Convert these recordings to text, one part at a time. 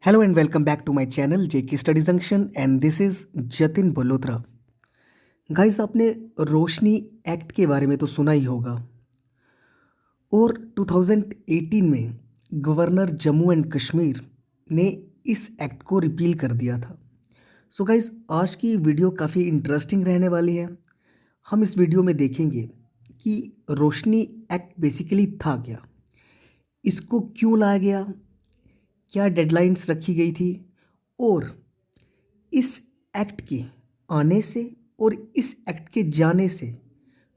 Hello and welcome back to my channel JK Study Junction and this is Jatin Balotra. Guys आपने रोशनी act के बारे में तो सुना ही होगा और 2018 में गवर्नर जम्मू एंड कश्मीर ने इस एक्ट को रिपील कर दिया था। सो गाइस आज की वीडियो काफ़ी इंटरेस्टिंग रहने वाली है। हम इस वीडियो में देखेंगे कि रोशनी एक्ट बेसिकली था क्या, इसको क्यों लाया गया, क्या डेडलाइंस रखी गई थी और इस एक्ट के आने से और इस एक्ट के जाने से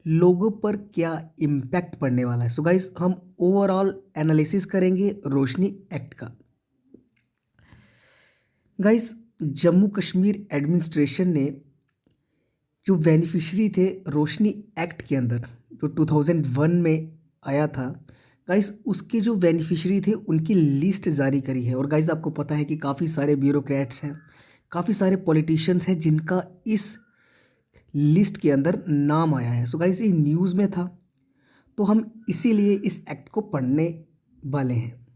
लोगों पर क्या इम्पैक्ट पड़ने वाला है। सो गाइस हम ओवरऑल एनालिसिस करेंगे रोशनी एक्ट का। गाइस जम्मू कश्मीर एडमिनिस्ट्रेशन ने जो बेनिफिशरी थे रोशनी एक्ट के अंदर जो 2001 में आया था, गाइस उसके जो बेनिफिशरी थे उनकी लिस्ट जारी करी है। और गाइस आपको पता है कि काफ़ी सारे ब्यूरोक्रेट्स हैं, काफ़ी सारे पॉलिटिशियंस हैं जिनका इस लिस्ट के अंदर नाम आया है। सो गाइस ये न्यूज़ में था तो हम इसीलिए इस एक्ट को पढ़ने वाले हैं।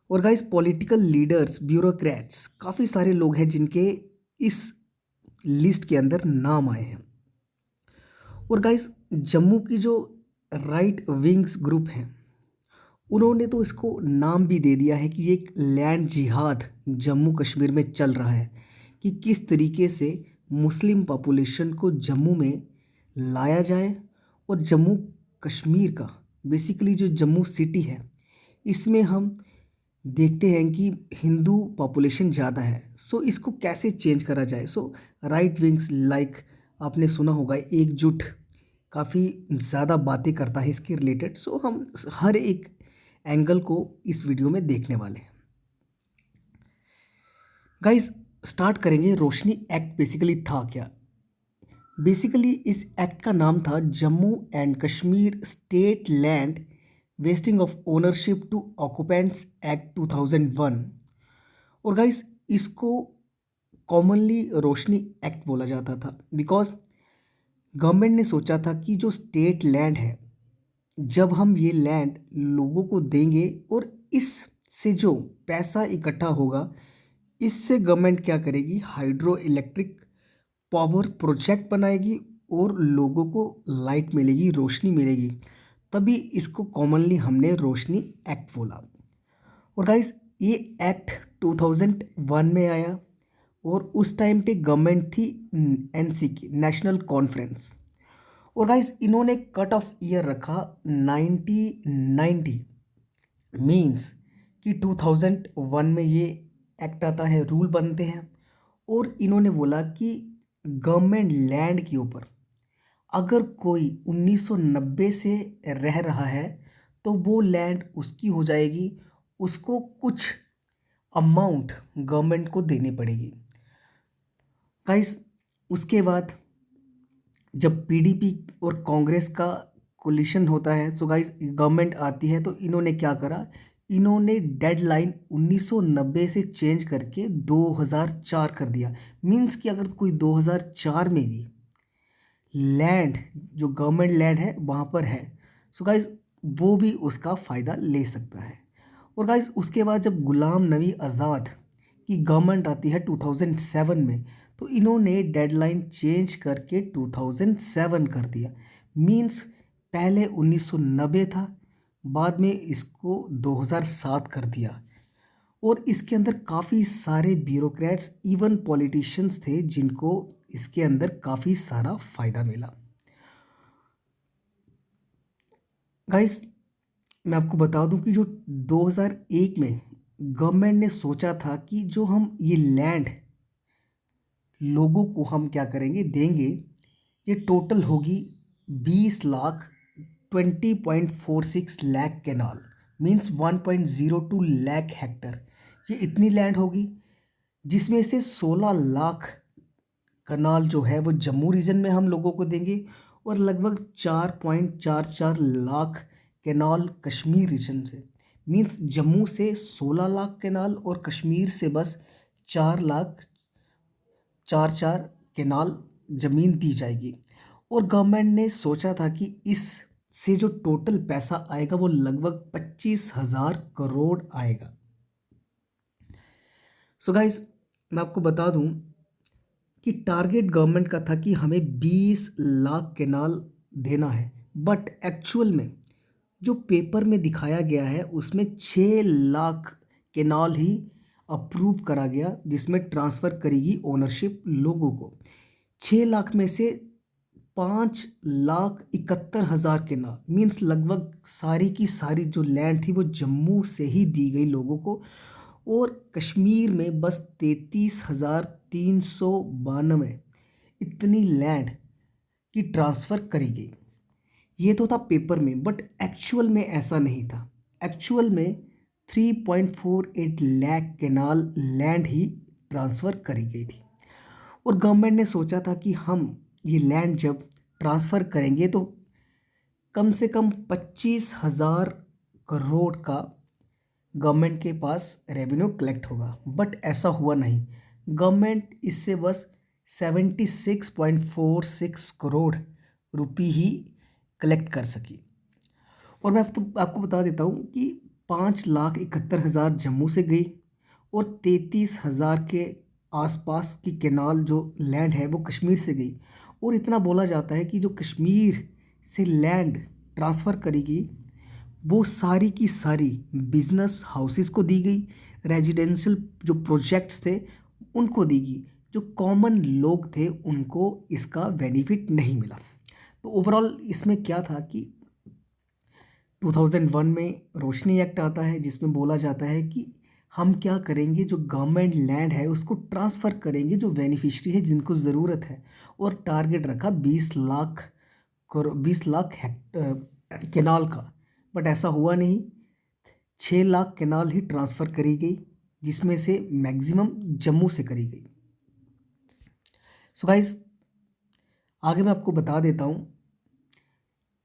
और गाइस पॉलिटिकल लीडर्स, ब्यूरोक्रेट्स, काफ़ी सारे लोग हैं जिनके इस लिस्ट के अंदर नाम आए हैं। और गाइस जम्मू की जो राइट विंग्स ग्रुप हैं उन्होंने तो इसको नाम भी दे दिया है कि ये एक लैंड जिहाद जम्मू कश्मीर में चल रहा है कि किस तरीके से मुस्लिम पॉपुलेशन को जम्मू में लाया जाए और जम्मू कश्मीर का बेसिकली जो जम्मू सिटी है इसमें हम देखते हैं कि हिंदू पॉपुलेशन ज़्यादा है। सो इसको कैसे चेंज करा जाए। सो राइट विंग्स लाइक आपने सुना होगा एकजुट काफ़ी ज़्यादा बातें करता है इसके रिलेटेड। सो हम हर एक एंगल को इस वीडियो में देखने वाले हैं। गाइस स्टार्ट करेंगे रोशनी एक्ट बेसिकली था क्या। बेसिकली इस एक्ट का नाम था Jammu and Kashmir state land vesting of ownership to occupants act 2001। और गाइस इसको कॉमनली रोशनी एक्ट बोला जाता था बिकॉज गवर्नमेंट ने सोचा था कि जो स्टेट लैंड है जब हम ये लैंड लोगों को देंगे और इससे जो पैसा इकट्ठा होगा इससे गवर्नमेंट क्या करेगी, हाइड्रो इलेक्ट्रिक पावर प्रोजेक्ट बनाएगी और लोगों को लाइट मिलेगी, रोशनी मिलेगी। तभी इसको कॉमनली हमने रोशनी एक्ट बोला। और गाइस ये एक्ट 2001 में आया और उस टाइम पे गवर्नमेंट थी एनसी की, नेशनल कॉन्फ्रेंस। और गाइस इन्होंने कट ऑफ ईयर रखा 1990, मीन्स कि 2001 में ये एक्ट आता है, रूल बनते हैं। और इन्होंने बोला कि गवर्नमेंट लैंड के ऊपर अगर कोई 1990 से रह रहा है तो वो लैंड उसकी हो जाएगी, उसको कुछ अमाउंट गवर्नमेंट को देनी पड़ेगी। गाइस उसके बाद जब पीडीपी और कांग्रेस का कोलिशन होता है, सो गाइस गवर्नमेंट आती है तो इन्होंने क्या करा, इन्होंने डेडलाइन 1990 से चेंज करके 2004 कर दिया। मीन्स कि अगर कोई 2004 में भी लैंड जो गवर्नमेंट लैंड है वहाँ पर है, सो गाइस वो भी उसका फ़ायदा ले सकता है। और गाइस उसके बाद जब गुलाम नबी आज़ाद की गवर्नमेंट आती है 2007 में, तो इन्होंने डेडलाइन चेंज करके 2007 कर दिया। मीन्स पहले 1990 था, बाद में इसको 2007 कर दिया। और इसके अंदर काफ़ी सारे ब्यूरोक्रेट्स, इवन पॉलिटिशियंस थे जिनको इसके अंदर काफ़ी सारा फ़ायदा मिला। गाइस मैं आपको बता दूं कि जो 2001 में गवर्नमेंट ने सोचा था कि जो हम ये लैंड लोगों को हम क्या करेंगे, देंगे, ये टोटल होगी 20 lakh 20.46 lakh canal, means 1.02 lakh Hector. ये इतनी लैंड होगी जिसमें से 16 लाख कनाल जो है वो जम्मू रीजन में हम लोगों को देंगे और लगभग 4.44 लाख कैनाल कश्मीर रीजन से। मीन्स जम्मू से 16 लाख कैनाल और कश्मीर से बस 4 लाख 4 कैनाल ज़मीन दी जाएगी। और गवर्नमेंट ने सोचा था कि इससे जो टोटल पैसा आएगा वो लगभग 25,000 करोड़ आएगा। सो गाइस, मैं आपको बता दूं कि टारगेट गवर्नमेंट का था कि हमें 20 लाख केनाल देना है, बट एक्चुअल में जो पेपर में दिखाया गया है उसमें 6 लाख केनाल ही अप्रूव करा गया, जिसमें ट्रांसफ़र करेगी ओनरशिप लोगों को। 6 लाख में से 5,71,000 केनाल मीन्स लगभग सारी की सारी जो लैंड थी वो जम्मू से ही दी गई लोगों को, और कश्मीर में बस 33,392 इतनी लैंड की ट्रांसफ़र करी गई। ये तो था पेपर में, बट एक्चुअल में ऐसा नहीं था। एक्चुअल में 3.48 लाख केनाल लैंड ही ट्रांसफ़र करी गई थी, और गवर्नमेंट ने सोचा था कि हम ये लैंड जब ट्रांसफ़र करेंगे तो कम से कम 25,000 करोड़ का गवर्नमेंट के पास रेवेन्यू कलेक्ट होगा, बट ऐसा हुआ नहीं। गवर्नमेंट इससे बस 76.46 करोड़ रुपये ही कलेक्ट कर सकी। और मैं आपको बता देता हूँ कि 5,71,000 जम्मू से गई, और 33,000 के आसपास की केनाल जो लैंड है वो कश्मीर से गई। और इतना बोला जाता है कि जो कश्मीर से लैंड ट्रांसफ़र करेगी वो सारी की सारी बिजनेस हाउसेस को दी गई, रेजिडेंशियल जो प्रोजेक्ट्स थे उनको दी गई, जो कॉमन लोग थे उनको इसका बेनिफिट नहीं मिला। तो ओवरऑल इसमें क्या था कि 2001 में रोशनी एक्ट आता है, जिसमें बोला जाता है कि हम क्या करेंगे, जो गवर्नमेंट लैंड है उसको ट्रांसफ़र करेंगे जो बेनिफिशरी है जिनको ज़रूरत है, और टारगेट रखा 20 लाख केनाल का, बट ऐसा हुआ नहीं। 6 लाख केनाल ही ट्रांसफ़र करी गई, जिसमें से मैक्सिमम जम्मू से करी गई। सो गाइस, आगे मैं आपको बता देता हूँ,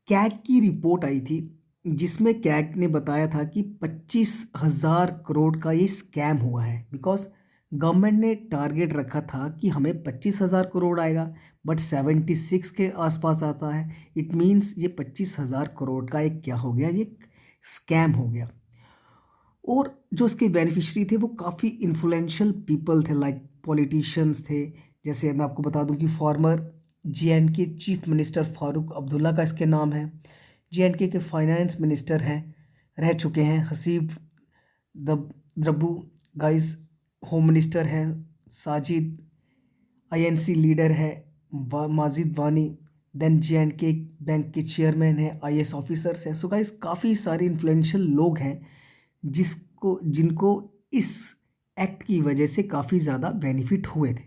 कैग की रिपोर्ट आई थी जिसमें कैग ने बताया था कि 25,000 करोड़ का ये स्कैम हुआ है, बिकॉज गवर्नमेंट ने टारगेट रखा था कि हमें 25,000 करोड़ आएगा, बट 76 के आसपास आता है। इट मीन्स ये 25,000 करोड़ का एक क्या हो गया, ये स्कैम हो गया। और जो इसके बेनिफिशरी थे वो काफ़ी इन्फ्लुएंशियल पीपल थे, लाइक पॉलिटिशियंस थे। जैसे मैं आपको बता दूं कि farmer JNK chief minister Farooq Abdullah का इसके नाम है। JNK के फाइनेंस मिनिस्टर हैं, रह चुके हैं हसीब द्रबू। गाइस, होम मिनिस्टर हैं साजिद। INC लीडर है माजिद वानी। देन JNK बैंक के चेयरमैन हैं, IAS ऑफिसर्स हैं। सो गाइस, काफ़ी सारे इन्फ्लुएंशियल लोग हैं जिनको इस एक्ट की वजह से काफ़ी ज़्यादा बेनिफिट हुए थे।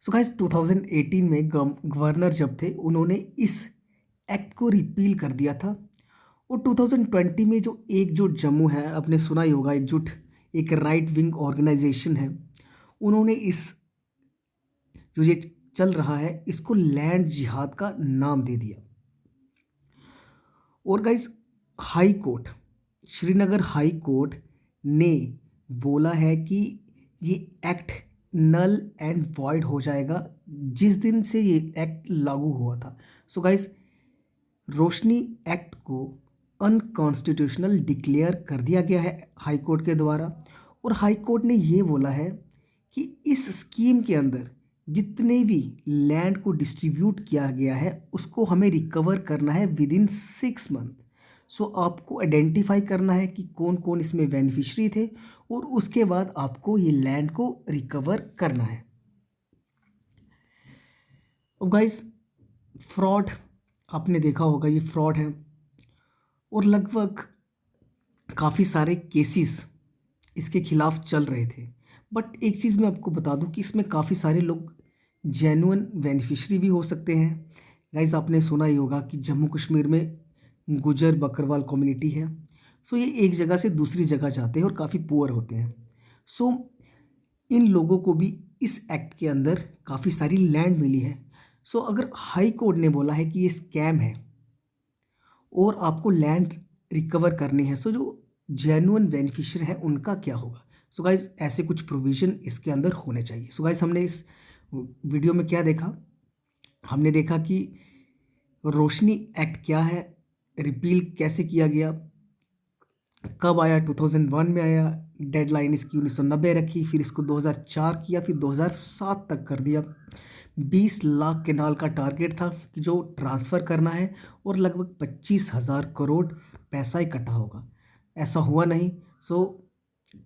सो गाइस, 2018 में गवर्नर जब थे उन्होंने इस एक्ट को रिपील कर दिया था, और 2020 में जो एकजुट जम्मू है, आपने सुना ही होगा, एकजुट एक राइट विंग ऑर्गेनाइजेशन है, उन्होंने इस जो ये चल रहा है इसको लैंड जिहाद का नाम दे दिया। और guys, high court, Srinagar high court ने बोला है कि ये एक्ट नल एंड वॉइड हो जाएगा जिस दिन से ये एक्ट लागू हुआ था। सो गाइस, रोशनी एक्ट को अनकॉन्स्टिट्यूशनल डिक्लेयर कर दिया गया है हाई कोर्ट के द्वारा, और हाई कोर्ट ने ये बोला है कि इस स्कीम के अंदर जितने भी लैंड को डिस्ट्रीब्यूट किया गया है उसको हमें रिकवर करना है विद इन 6 मंथ। सो आपको आइडेंटिफाई करना है कि कौन कौन इसमें बेनिफिशरी थे, और उसके बाद आपको ये लैंड को रिकवर करना है। अब गाइस, फ्रॉड आपने देखा होगा, ये फ्रॉड है, और लगभग काफ़ी सारे केसेस इसके खिलाफ चल रहे थे। बट एक चीज़ मैं आपको बता दूं कि इसमें काफ़ी सारे लोग जेन्युइन बेनिफिशरी भी हो सकते हैं। गाइस, आपने सुना ही होगा कि जम्मू कश्मीर में गुजर बकरवाल कम्युनिटी है। सो ये एक जगह से दूसरी जगह जाते हैं और काफ़ी पुअर होते हैं। सो इन लोगों को भी इस एक्ट के अंदर काफ़ी सारी लैंड मिली है। सो अगर हाई कोर्ट ने बोला है कि ये स्कैम है और आपको लैंड रिकवर करनी है, सो जो जेन्युइन बेनिफिशियर है उनका क्या होगा। सो गाइज, ऐसे कुछ प्रोविज़न इसके अंदर होने चाहिए। सो गाइज, हमने इस वीडियो में क्या देखा, हमने देखा कि रोशनी एक्ट क्या है, रिपील कैसे किया गया, कब आया? 2001 में आया। डेडलाइन इसकी 1990 रखी, फिर इसको 2004 किया, फिर 2007 तक कर दिया। 20 लाख केनाल का टारगेट था कि जो ट्रांसफ़र करना है, और लगभग 25,000 करोड़ पैसा इकट्ठा होगा। ऐसा हुआ नहीं। सो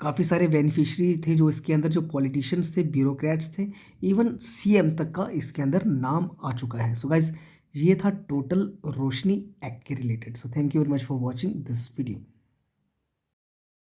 काफ़ी सारे बेनिफिशरी थे जो इसके अंदर, जो पॉलिटिशियंस थे, ब्यूरोक्रेट्स थे, इवन सीएम तक का इसके अंदर नाम आ चुका है। सो गाइज, ये था टोटल रोशनी एक्ट के related. So thank you very much for watching this video.